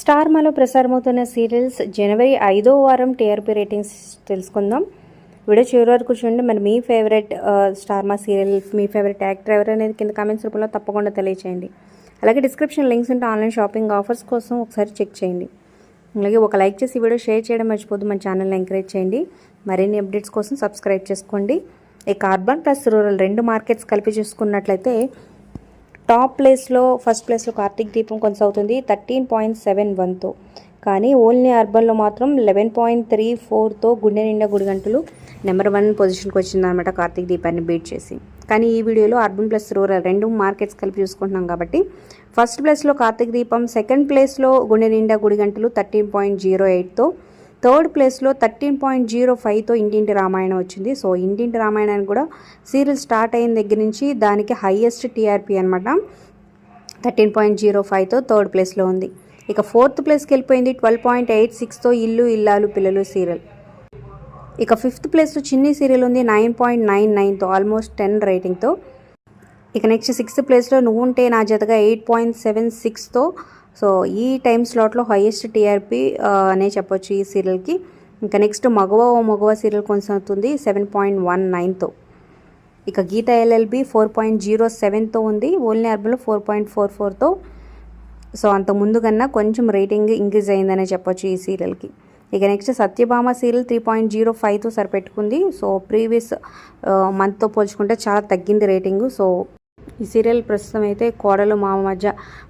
Star మాలో ప్రసారమవుతున్న serials జనవరి 5వ వారం టీఆర్పీ రేటింగ్స్ తెలుసుకుందాం. వీడియో చివరి వరకు చూడండి. మరి మీ ఫేవరెట్ స్టార్ మా సీరియల్, మీ ఫేవరెట్ యాక్టర్ ఎవరు అనేది కింద కామెంట్స్ రూపంలో తప్పకుండా తెలియచేయండి. అలాగే డిస్క్రిప్షన్ లింక్స్ ఉంటే ఆన్లైన్ షాపింగ్ ఆఫర్స్ కోసం ఒకసారి చెక్ చేయండి. అలాగే ఒక లైక్ చేసి వీడియో షేర్ చేయడం మర్చిపోద్దు. మన ఛానల్ని ఎంకరేజ్ చేయండి. మరిన్ని అప్డేట్స్ కోసం సబ్స్క్రైబ్ చేసుకోండి. ఇక అర్బన్ ప్లస్ రూరల్ రెండు మార్కెట్స్ కలిపి చూసుకున్నట్లయితే టాప్ ప్లేస్లో ఫస్ట్ ప్లేస్లో కార్తీక్ దీపం కొనసాగుతుంది 13.71తో. కానీ ఓన్లీ అర్బన్లో మాత్రం 11.34తో గుండె నిండా గుడిగంటలు నెంబర్ 1 పొజిషన్కి వచ్చిందనమాట, కార్తీక్ దీపాన్ని బీట్ చేసి. కానీ ఈ వీడియోలో అర్బన్ ప్లస్ రూరల్ రెండు మార్కెట్స్ కలిపి చూసుకుంటున్నాం కాబట్టి ఫస్ట్ ప్లేస్లో కార్తీక్ దీపం, సెకండ్ ప్లేస్లో గుండె నిండా గుడిగంటలు 13.08తో, థర్డ్ ప్లేస్లో 13.05తో ఇంటింటి రామాయణం వచ్చింది. సో ఇంటింటి రామాయణానికి కూడా సీరియల్ స్టార్ట్ అయిన దగ్గర నుంచి దానికి హైయెస్ట్ టీఆర్పీ అనమాట, 13.05తో థర్డ్ ప్లేస్లో ఉంది. ఇక ఫోర్త్ ప్లేస్కి వెళ్ళిపోయింది 12.86తో ఇల్లు ఇల్లాలు పిల్లలు సీరియల్. ఇక ఫిఫ్త్ ప్లేస్లో చిన్ని సీరియల్ ఉంది 9.99తో, ఆల్మోస్ట్ 10 రేటింగ్తో. ఇక నెక్స్ట్ సిక్స్త్ ప్లేస్లో నువ్వుంటే నా జతగా 8.76తో. సో ఈ టైం స్లాట్లో హైయెస్ట్ టీఆర్పీ అనే చెప్పొచ్చు ఈ సీరియల్కి. ఇంకా నెక్స్ట్ మగవ సీరియల్ కొనసాగుతుంది 7.19తో. ఇక గీత ఎల్ఎల్బి 4.07తో ఉంది, ఓన్లీ అర్బన్లో 4.44తో. సో అంత ముందు కన్నా కొంచెం రేటింగ్ ఇంక్రీజ్ అయిందనే చెప్పొచ్చు ఈ సీరియల్కి. ఇక నెక్స్ట్ సత్యభామ సీరియల్ 3.05తో సరిపెట్టుకుంది. సో ప్రీవియస్ మంత్తో పోల్చుకుంటే చాలా తగ్గింది రేటింగు. సో ఈ సీరియల్ ప్రస్తుతం అయితే కోడలు మామ మధ్య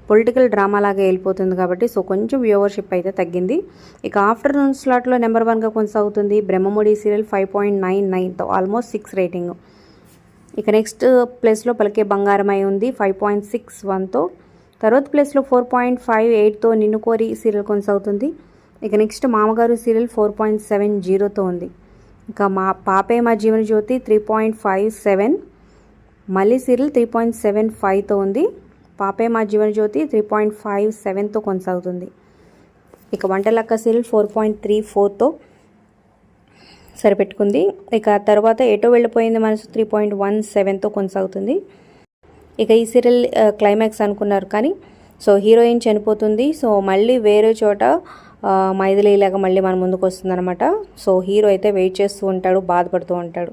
పొలిటికల్ డ్రామా లాగా వెళ్ళిపోతుంది కాబట్టి సో కొంచెం వ్యూవర్షిప్ అయితే తగ్గింది. ఇక ఆఫ్టర్నూన్ స్లాట్లో నెంబర్ 1గా కొనసాగుతుంది బ్రహ్మముడి సీరియల్ 5.99తో, ఆల్మోస్ట్ 6 రేటింగ్. ఇక నెక్స్ట్ ప్లేస్లో పలికే బంగారమై ఉంది 5.61తో. తర్వాత ప్లేస్లో 4.58తో నిన్ను కోరి సీరియల్ కొనసాగుతుంది. ఇక నెక్స్ట్ మామగారు సీరియల్ 4.70తో ఉంది. ఇంకా పాపే మా జీవన జ్యోతి 3.57, మళ్ళీ సీరియల్ 3.75తో ఉంది. పాపే మా జీవన జ్యోతి 3.57తో కొనసాగుతుంది. ఇక వంటలక్క సీరియల్ 4.34తో సరిపెట్టుకుంది. ఇక తర్వాత ఎటో వెళ్ళిపోయింది మనసు 3.17తో కొనసాగుతుంది. ఇక ఈ సీరియల్ క్లైమాక్స్ అనుకున్నారు కానీ సో హీరోయిన్ చనిపోతుంది. సో మళ్ళీ వేరే చోట మైథిలిలాగా మళ్ళీ మన ముందుకు వస్తుందన్నమాట. సో హీరో అయితే వెయిట్ చేస్తూ ఉంటాడు, బాధపడుతూ ఉంటాడు.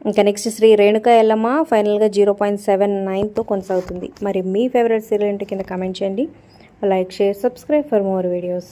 ఇంకా నెక్స్ట్ శ్రీ రేణుకా ఎల్లమ్మ ఫైనల్గా 0.79తో కొనసాగుతుంది. మరి మీ ఫేవరెట్ సీరియల్ ఏంటి కింద కామెంట్ చేయండి. Like, share, subscribe for more videos.